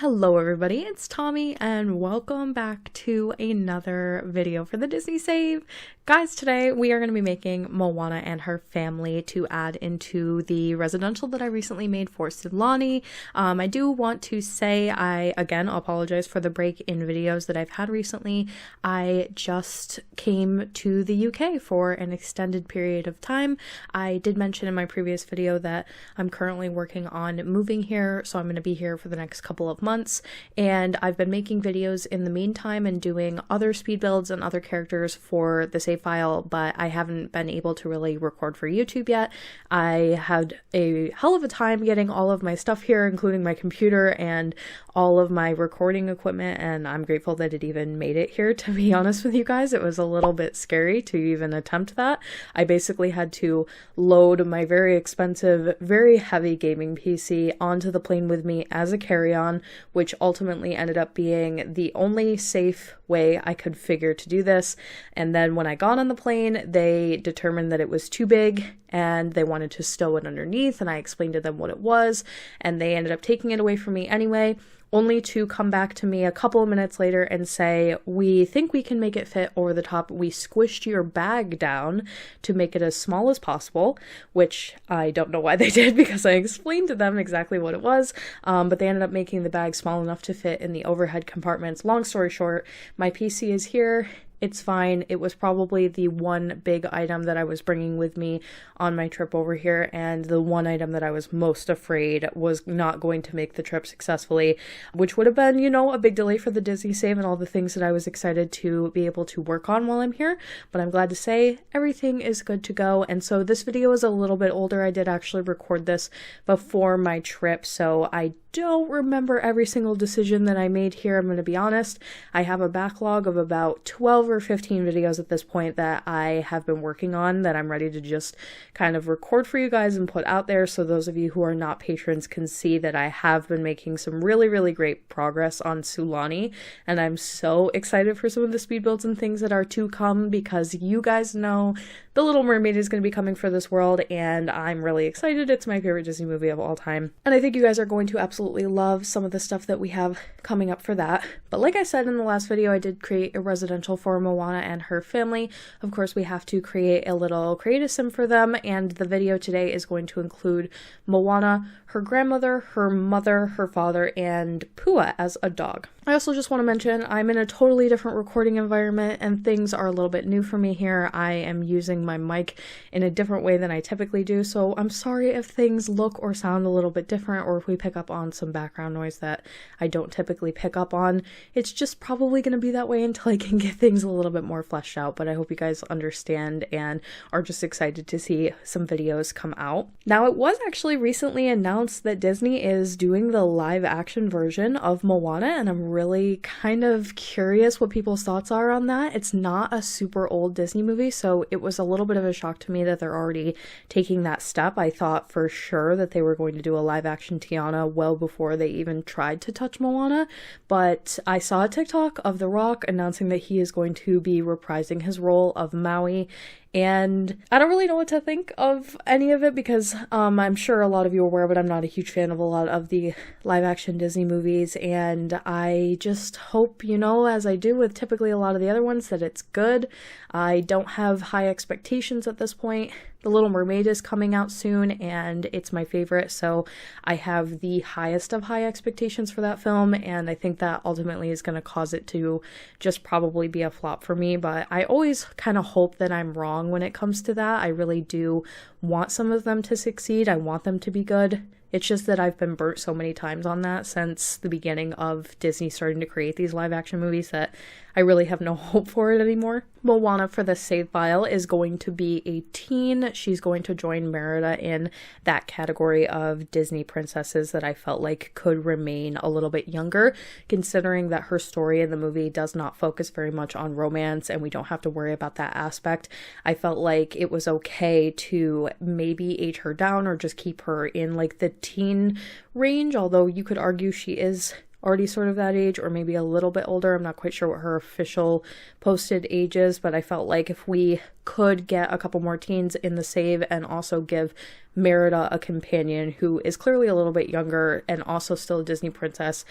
Hello everybody, it's Tommy and welcome back to another video for the Disney Save. Guys, today we are going to be making Moana and her family to add into the residential that I recently made for Silani. I do want to say I, again, apologize for the break in videos that I've had recently. I just came to the UK for an extended period of time. I did mention in my previous video that I'm currently working on moving here, so I'm going to be here for the next couple of months, and I've been making videos in the meantime and doing other speed builds and other characters for the save file, but I haven't been able to really record for YouTube yet. I had a hell of a time getting all of my stuff here, including my computer and all of my recording equipment, and I'm grateful that it even made it here, to be honest with you guys. It was a little bit scary to even attempt that. I basically had to load my very expensive, very heavy gaming PC onto the plane with me as a carry-on, which ultimately ended up being the only safe way I could figure to do this. And then when I got on the plane, they determined that it was too big and they wanted to stow it underneath, and I explained to them what it was, and they ended up taking it away from me anyway, only to come back to me a couple of minutes later and say, "We think we can make it fit over the top. We squished your bag down to make it as small as possible," which I don't know why they did, because I explained to them exactly what it was, but they ended up making the bag small enough to fit in the overhead compartments. Long story short, my PC is here. It's fine. It was probably the one big item that I was bringing with me on my trip over here, and the one item that I was most afraid was not going to make the trip successfully, which would have been, you know, a big delay for the Disney Save and all the things that I was excited to be able to work on while I'm here. But I'm glad to say everything is good to go. And so this video is a little bit older. I did actually record this before my trip, so I don't remember every single decision that I made here. I'm going to be honest. I have a backlog of about 12 or 15 videos at this point that I have been working on that I'm ready to just kind of record for you guys and put out there, so those of you who are not patrons can see that I have been making some really great progress on Sulani, and I'm so excited for some of the speed builds and things that are to come, because you guys know The Little Mermaid is going to be coming for this world, and I'm really excited. It's my favorite Disney movie of all time, and I think you guys are going to absolutely love some of the stuff that we have coming up for that. But like I said in the last video, I did create a residential for Moana and her family. Of course, we have to create a little creative sim for them, and the video today is going to include Moana, her grandmother, her mother, her father, and Pua as a dog. I also just want to mention I'm in a totally different recording environment and things are a little bit new for me here. I am using my mic in a different way than I typically do, so I'm sorry if things look or sound a little bit different, or if we pick up on some background noise that I don't typically pick up on. It's just probably going to be that way until I can get things a little bit more fleshed out, but I hope you guys understand and are just excited to see some videos come out. Now, it was actually recently announced that Disney is doing the live action version of Moana, and I'm really kind of curious what people's thoughts are on that. It's not a super old Disney movie, so it was a little bit of a shock to me that they're already taking that step. I thought for sure that they were going to do a live action Tiana well before they even tried to touch Moana, but I saw a TikTok of The Rock announcing that he is going to be reprising his role of Maui, and I don't really know what to think of any of it, because I'm sure a lot of you are aware, but I'm not a huge fan of a lot of the live action Disney movies, and I just hope, you know, as I do with typically a lot of the other ones, that it's good. I don't have high expectations at this point. The Little Mermaid is coming out soon, and it's my favorite, so I have the highest of high expectations for that film, and I think that ultimately is going to cause it to just probably be a flop for me, but I always kind of hope that I'm wrong when it comes to that. I really do want some of them to succeed. I want them to be good. It's just that I've been burnt so many times on that since the beginning of Disney starting to create these live action movies that I really have no hope for it anymore. Moana for the save file is going to be a teen. She's going to join Merida in that category of Disney princesses that I felt like could remain a little bit younger, considering that her story in the movie does not focus very much on romance and we don't have to worry about that aspect. I felt like it was okay to maybe age her down or just keep her in like the teen range, although you could argue she is already sort of that age, or maybe a little bit older. I'm not quite sure what her official posted age is, but I felt like if we could get a couple more teens in the save and also give Merida a companion who is clearly a little bit younger and also still a Disney princess,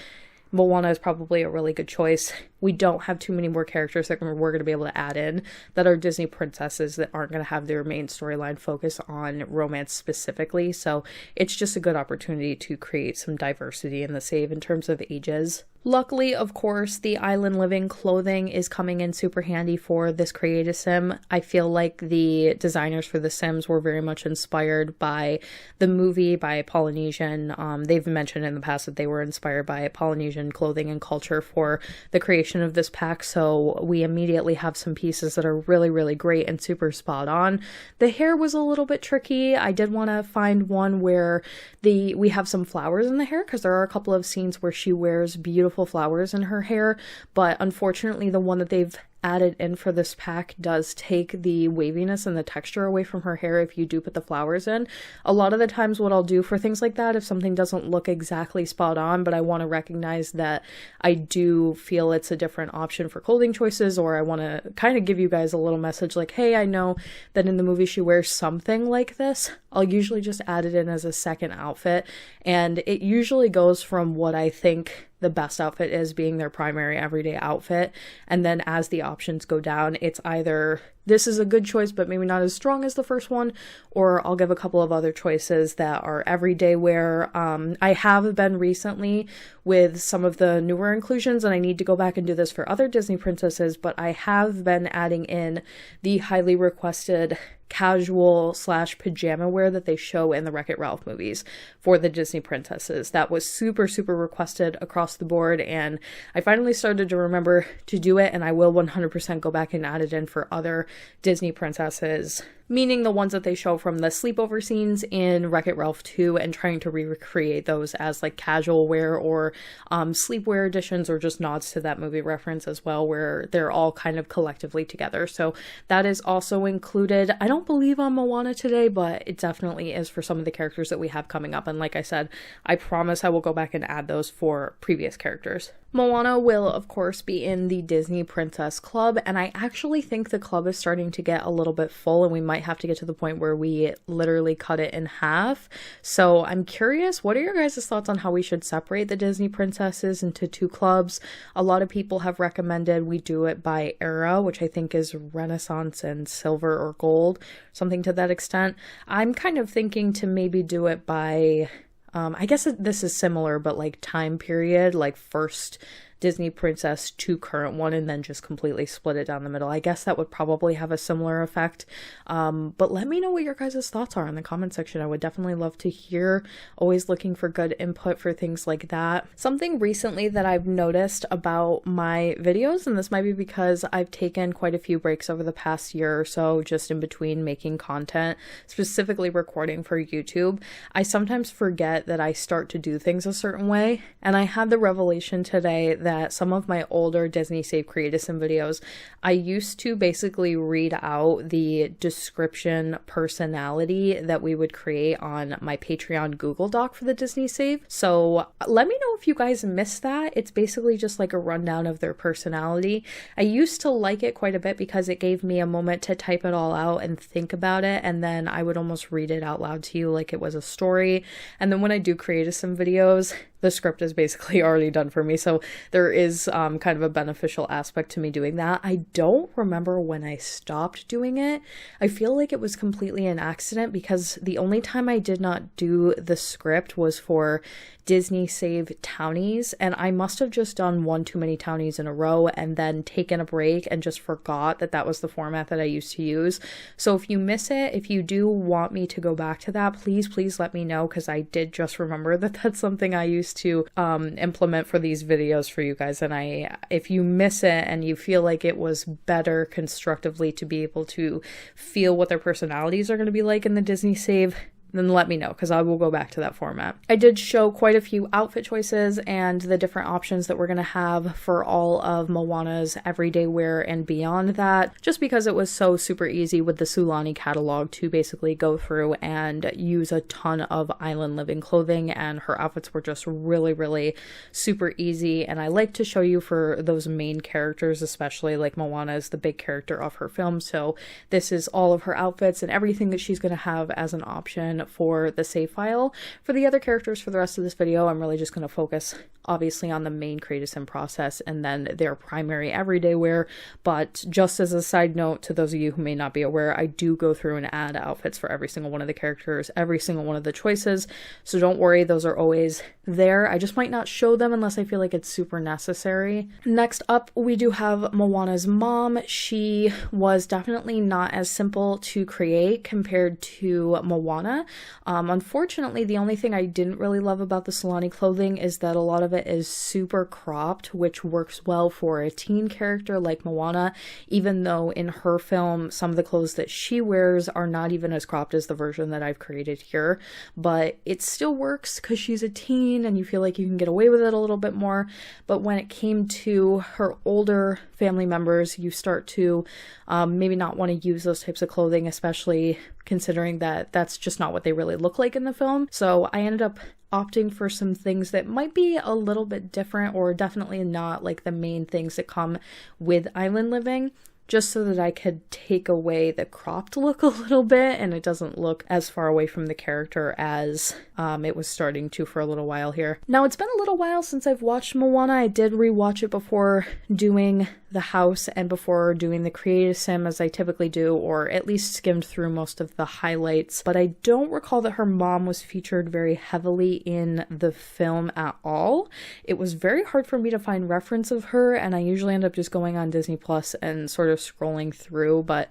Moana is probably a really good choice. We don't have too many more characters that we're going to be able to add in that are Disney princesses that aren't going to have their main storyline focus on romance specifically. So it's just a good opportunity to create some diversity in the save in terms of ages. Luckily, of course, the island living clothing is coming in super handy for this creative sim. I feel like the designers for the Sims were very much inspired by the movie, by Polynesian. They've mentioned in the past that they were inspired by Polynesian clothing and culture for the creation of this pack. So we immediately have some pieces that are really, really great and super spot on. The hair was a little bit tricky. I did want to find one where we have some flowers in the hair, because there are a couple of scenes where she wears beautiful flowers in her hair, but unfortunately the one that they've added in for this pack does take the waviness and the texture away from her hair if you do put the flowers in. A lot of the times what I'll do for things like that, if something doesn't look exactly spot on, but I want to recognize that I do feel it's a different option for clothing choices, or I want to kind of give you guys a little message like, hey, I know that in the movie she wears something like this, I'll usually just add it in as a second outfit, and it usually goes from what I think the best outfit is being their primary everyday outfit, and then as the options go down, it's either this is a good choice but maybe not as strong as the first one, or I'll give a couple of other choices that are everyday wear. I have been recently with some of the newer inclusions, and I need to go back and do this for other Disney princesses, but I have been adding in the highly requested casual / pajama wear that they show in the Wreck-It Ralph movies for the Disney princesses. That was super, super requested across the board, and I finally started to remember to do it, and I will 100% go back and add it in for other Disney princesses, meaning the ones that they show from the sleepover scenes in Wreck-It Ralph 2, and trying to recreate those as like casual wear or sleepwear editions, or just nods to that movie reference as well, where they're all kind of collectively together. So that is also included. I don't believe on Moana today, but it definitely is for some of the characters that we have coming up. And like I said, I promise I will go back and add those for previous characters. Moana will, of course, be in the Disney Princess Club, and I actually think the club is starting to get a little bit full, and we might have to get to the point where we literally cut it in half. So I'm curious, what are your guys' thoughts on how we should separate the Disney princesses into two clubs? A lot of people have recommended we do it by era, which I think is Renaissance and Silver or Gold, something to that extent. I'm kind of thinking to maybe do it by I guess this is similar, but like time period, like first Disney princess to current one, and then just completely split it down the middle. I guess that would probably have a similar effect. But let me know what your guys' thoughts are in the comment section. I would definitely love to hear. Always looking for good input for things like that. Something recently that I've noticed about my videos, and this might be because I've taken quite a few breaks over the past year or so, just in between making content, specifically recording for YouTube, I sometimes forget that I start to do things a certain way. And I had the revelation today that some of my older Disney Save Creative Sim videos, I used to basically read out the description personality that we would create on my Patreon Google Doc for the Disney Save. So let me know if you guys missed that. It's basically just like a rundown of their personality. I used to like it quite a bit because it gave me a moment to type it all out and think about it, and then I would almost read it out loud to you like it was a story. And then when I do Creative Sim videos, the script is basically already done for me, so there is kind of a beneficial aspect to me doing that. I don't remember when I stopped doing it. I feel like it was completely an accident, because the only time I did not do the script was for Disney Save Townies, and I must have just done one too many Townies in a row and then taken a break and just forgot that that was the format that I used to use. So if you miss it, if you do want me to go back to that, please let me know, because I did just remember that that's something I used to implement for these videos for you guys. And if you miss it and you feel like it was better constructively to be able to feel what their personalities are going to be like in the Disney Save, then let me know, because I will go back to that format. I did show quite a few outfit choices and the different options that we're going to have for all of Moana's everyday wear and beyond that, just because it was so super easy with the Sulani catalog to basically go through and use a ton of island living clothing, and her outfits were just really super easy. And I like to show you for those main characters, especially like Moana is the big character of her film, so this is all of her outfits and everything that she's going to have as an option for the save file. For the other characters for the rest of this video, I'm really just going to focus obviously on the main create a sim process and then their primary everyday wear. But just as a side note to those of you who may not be aware, I do go through and add outfits for every single one of the characters, every single one of the choices. So don't worry, those are always there. I just might not show them unless I feel like it's super necessary. Next up, we do have Moana's mom. She was definitely not as simple to create compared to Moana. Unfortunately, the only thing I didn't really love about the Sulani clothing is that a lot of it is super cropped, which works well for a teen character like Moana, even though in her film, some of the clothes that she wears are not even as cropped as the version that I've created here, but it still works because she's a teen and you feel like you can get away with it a little bit more. But when it came to her older family members, you start to maybe not want to use those types of clothing, especially considering that that's just not what they really look like in the film. So I ended up opting for some things that might be a little bit different, or definitely not like the main things that come with island living, just so that I could take away the cropped look a little bit and it doesn't look as far away from the character as it was starting to for a little while here. Now, it's been a little while since I've watched Moana. I did rewatch it before doing the house and before doing the creative sim, as I typically do, or at least skimmed through most of the highlights, but I don't recall that her mom was featured very heavily in the film at all. It was very hard for me to find reference of her, and I usually end up just going on Disney Plus and sort of scrolling through, but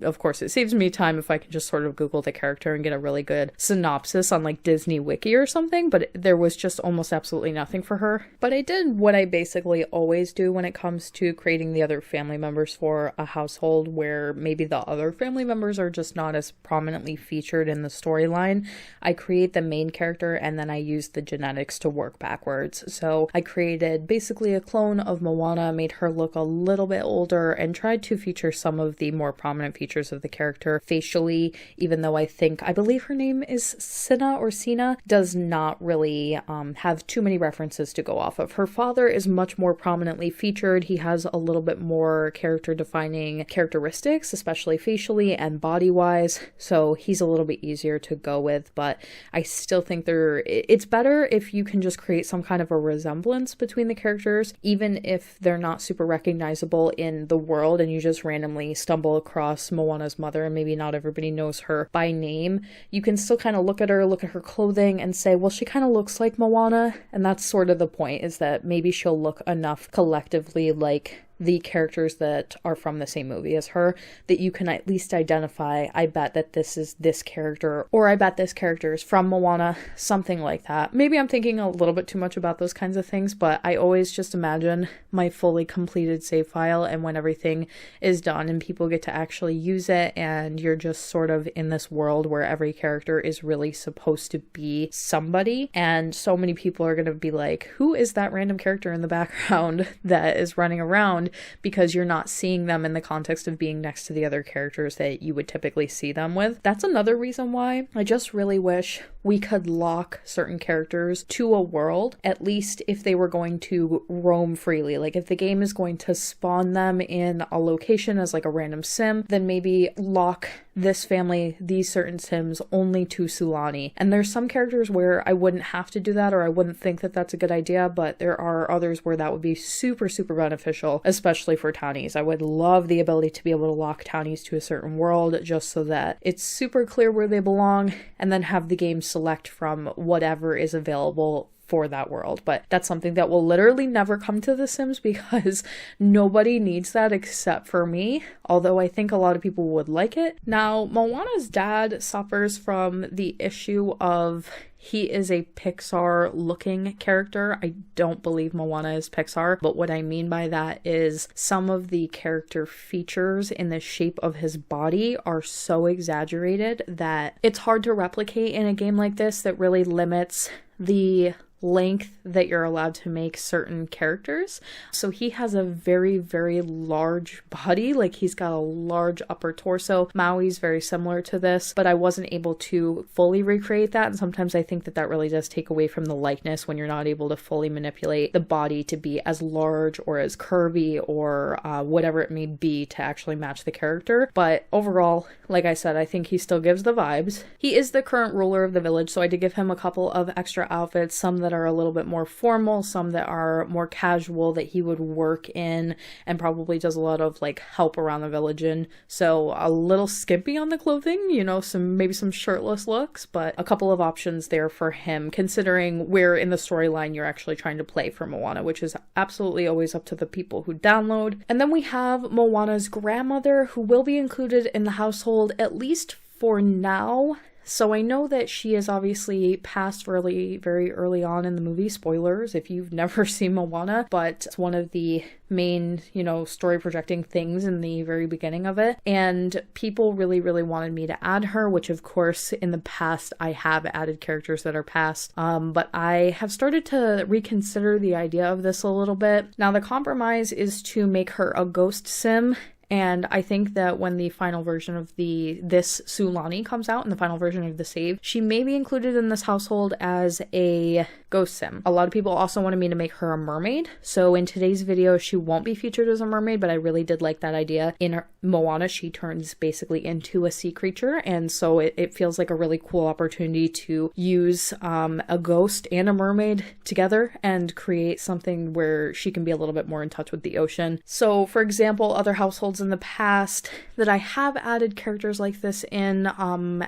of course, it saves me time if I can just sort of Google the character and get a really good synopsis on like Disney Wiki or something, but there was just almost absolutely nothing for her. But I did what I basically always do when it comes to creating the other family members for a household where maybe the other family members are just not as prominently featured in the storyline. I create the main character and then I use the genetics to work backwards. So I created basically a clone of Moana, made her look a little bit older, and tried to feature some of the more prominent features of the character facially, even though I believe her name is Sina, does not really have too many references to go off of. Her father is much more prominently featured. He has a little bit more character defining characteristics, especially facially and body wise, so he's a little bit easier to go with, but I still think it's better if you can just create some kind of a resemblance between the characters, even if they're not super recognizable in the world and you just randomly stumble across Moana's mother and maybe not everybody knows her by name. You can still kind of look at her clothing and say, well, she kind of looks like Moana, and that's sort of the point, is that maybe she'll look enough collectively like the characters that are from the same movie as her that you can at least identify, I bet that this is this character, or I bet this character is from Moana, something like that. Maybe I'm thinking a little bit too much about those kinds of things, but I always just imagine my fully completed save file and when everything is done and people get to actually use it and you're just sort of in this world where every character is really supposed to be somebody, and so many people are going to be like, who is that random character in the background that is running around? Because you're not seeing them in the context of being next to the other characters that you would typically see them with. That's another reason why I just really wish we could lock certain characters to a world, at least if they were going to roam freely. Like if the game is going to spawn them in a location as like a random sim, then maybe lock this family, these certain sims, only to Sulani. And there's some characters where I wouldn't have to do that, or I wouldn't think that that's a good idea, but there are others where that would be super, super beneficial, especially for townies. I would love the ability to be able to lock townies to a certain world just so that it's super clear where they belong, and then have the game select from whatever is available for that world. But that's something that will literally never come to The Sims because nobody needs that except for me, although I think a lot of people would like it. Now, Moana's dad suffers from the issue of he is a Pixar looking character. I don't believe Moana is Pixar, but what I mean by that is some of the character features in the shape of his body are so exaggerated that it's hard to replicate in a game like this, that really limits the length that you're allowed to make certain characters. So he has a very, very large body, like he's got a large upper torso. Maui's very similar to this, but I wasn't able to fully recreate that, and sometimes I think that that really does take away from the likeness when you're not able to fully manipulate the body to be as large or as curvy or whatever it may be to actually match the character. But overall, like I said, I think he still gives the vibes. He is the current ruler of the village, so I did give him a couple of extra outfits, some that are a little bit more formal, some that are more casual that he would work in and probably does a lot of like help around the village in. So a little skimpy on the clothing, you know, maybe some shirtless looks, but a couple of options there for him considering where in the storyline you're actually trying to play for Moana, which is absolutely always up to the people who download. And then we have Moana's grandmother, who will be included in the household at least for now. So I know that she is obviously passed very early on in the movie. Spoilers if you've never seen Moana, but it's one of the main, you know, story projecting things in the very beginning of it. And people really wanted me to add her, which of course in the past I have added characters that are past. But I have started to reconsider the idea of this a little bit. Now the compromise is to make her a ghost sim. And I think that when the final version of this Sulani comes out, in the final version of the save, she may be included in this household as a ghost sim. A lot of people also wanted me to make her a mermaid. So in today's video, she won't be featured as a mermaid, but I really did like that idea. In Moana, she turns basically into a sea creature. And so it feels like a really cool opportunity to use a ghost and a mermaid together and create something where she can be a little bit more in touch with the ocean. So for example, other households in the past that I have added characters like this in,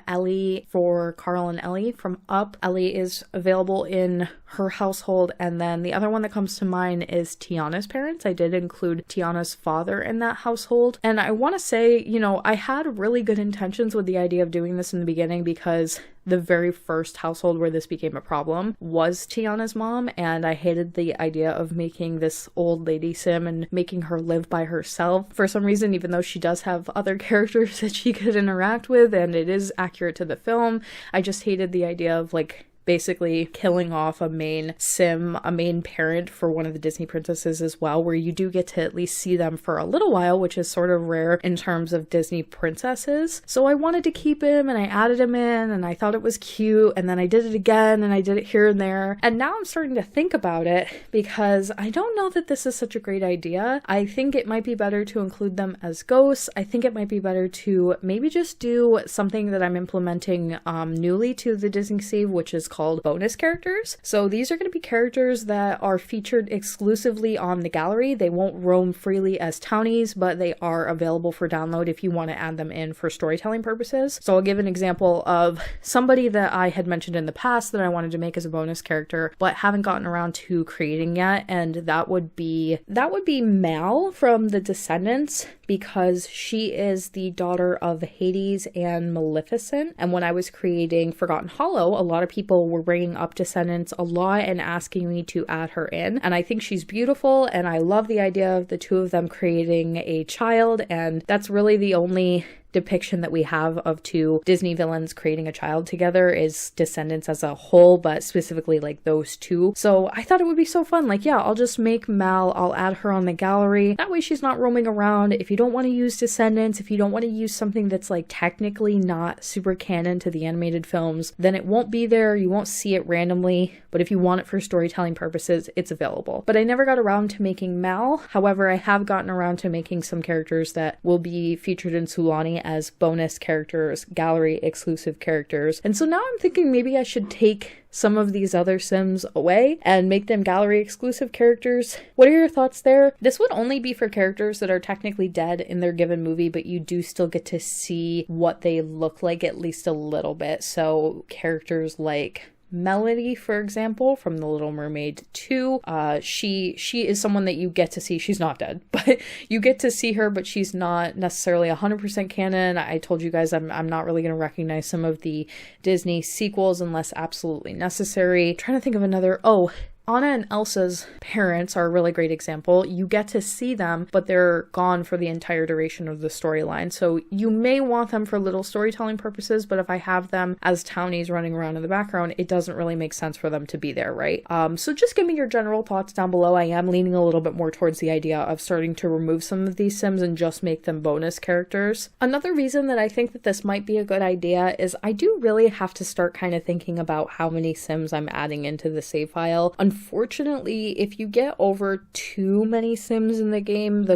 Ellie for Carl and Ellie from Up. Ellie is available in her household, and then the other one that comes to mind is Tiana's parents. I did include Tiana's father in that household, and I want to say, you know, I had really good intentions with the idea of doing this in the beginning because the very first household where this became a problem was Tiana's mom, and I hated the idea of making this old lady sim and making her live by herself for some reason, even though she does have other characters that she could interact with and it is accurate to the film. I just hated the idea of like basically killing off a main sim, a main parent for one of the Disney princesses as well, where you do get to at least see them for a little while, which is sort of rare in terms of Disney princesses. So I wanted to keep him and I added him in and I thought it was cute, and then I did it again and I did it here and there. And now I'm starting to think about it because I don't know that this is such a great idea. I think it might be better to include them as ghosts. I think it might be better to maybe just do something that I'm implementing newly to the Disney Save, which is called bonus characters. So these are going to be characters that are featured exclusively on the gallery. They won't roam freely as townies, but they are available for download if you want to add them in for storytelling purposes. So I'll give an example of somebody that I had mentioned in the past that I wanted to make as a bonus character, but haven't gotten around to creating yet, and that would be Mal from the Descendants, because she is the daughter of Hades and Maleficent. And when I was creating Forgotten Hollow, a lot of people were bringing up Descendants a lot and asking me to add her in. And I think she's beautiful, and I love the idea of the two of them creating a child, and that's really the only depiction that we have of two Disney villains creating a child together is Descendants as a whole, but specifically like those two. So I thought it would be so fun. Like, yeah, I'll just make Mal, I'll add her on the gallery. That way she's not roaming around. If you don't want to use Descendants, if you don't want to use something that's like technically not super canon to the animated films, then it won't be there. You won't see it randomly. But if you want it for storytelling purposes, it's available. But I never got around to making Mal. However, I have gotten around to making some characters that will be featured in Sulani as bonus characters, gallery exclusive characters. And so now I'm thinking maybe I should take some of these other Sims away and make them gallery exclusive characters. What are your thoughts there? This would only be for characters that are technically dead in their given movie, but you do still get to see what they look like at least a little bit. So characters like Melody, for example, from The Little Mermaid 2, she is someone that you get to see. She's not dead, but you get to see her, but she's not necessarily 100% canon. I told you guys I'm not really going to recognize some of the Disney sequels unless absolutely necessary. I'm trying to think of another. Oh, Anna and Elsa's parents are a really great example. You get to see them, but they're gone for the entire duration of the storyline. So you may want them for little storytelling purposes, but if I have them as townies running around in the background, it doesn't really make sense for them to be there, right? So just give me your general thoughts down below. I am leaning a little bit more towards the idea of starting to remove some of these Sims and just make them bonus characters. Another reason that I think that this might be a good idea is I do really have to start kind of thinking about how many Sims I'm adding into the save file. Unfortunately, if you get over too many Sims in the game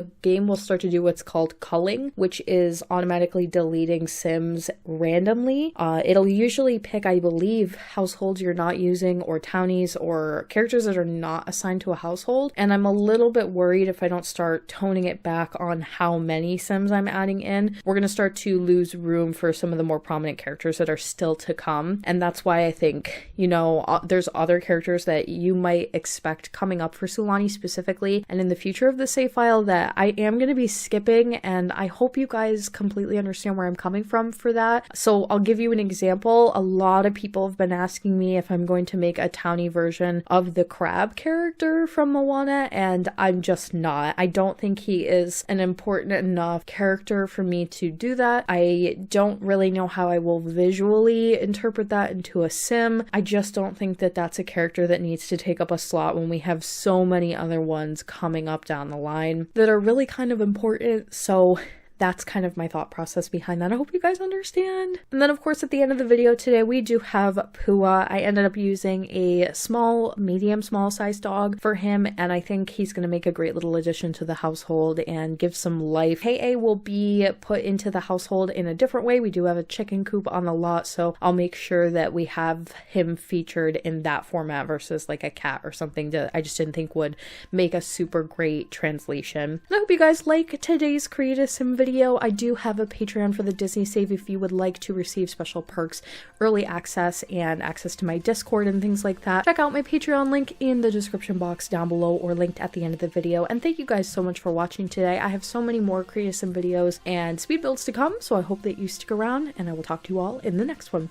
will start to do what's called culling, which is automatically deleting Sims randomly. It'll usually pick, I believe, households you're not using or townies or characters that are not assigned to a household. And I'm a little bit worried if I don't start toning it back on how many Sims I'm adding in, we're going to start to lose room for some of the more prominent characters that are still to come. And that's why I think, you know, there's other characters that you might expect coming up for Sulani specifically and in the future of the save file that I am going to be skipping, and I hope you guys completely understand where I'm coming from for that. So I'll give you an example. A lot of people have been asking me if I'm going to make a townie version of the crab character from Moana, and I'm just not. I don't think he is an important enough character for me to do that. I don't really know how I will visually interpret that into a sim. I just don't think that that's a character that needs to take up a slot when we have so many other ones coming up down the line that are really kind of important. So that's kind of my thought process behind that. I hope you guys understand. And then of course at the end of the video today we do have Pua. I ended up using a medium small size dog for him, and I think he's going to make a great little addition to the household and give some life. Hei will be put into the household in a different way. We do have a chicken coop on the lot, so I'll make sure that we have him featured in that format versus like a cat or something that I just didn't think would make a super great translation. And I hope you guys like today's Create Sim video. I do have a Patreon for the Disney Save if you would like to receive special perks, early access, and access to my Discord and things like that. Check out my Patreon link in the description box down below or linked at the end of the video. And thank you guys so much for watching today. I have so many more Create Sim videos and speed builds to come, so I hope that you stick around, and I will talk to you all in the next one.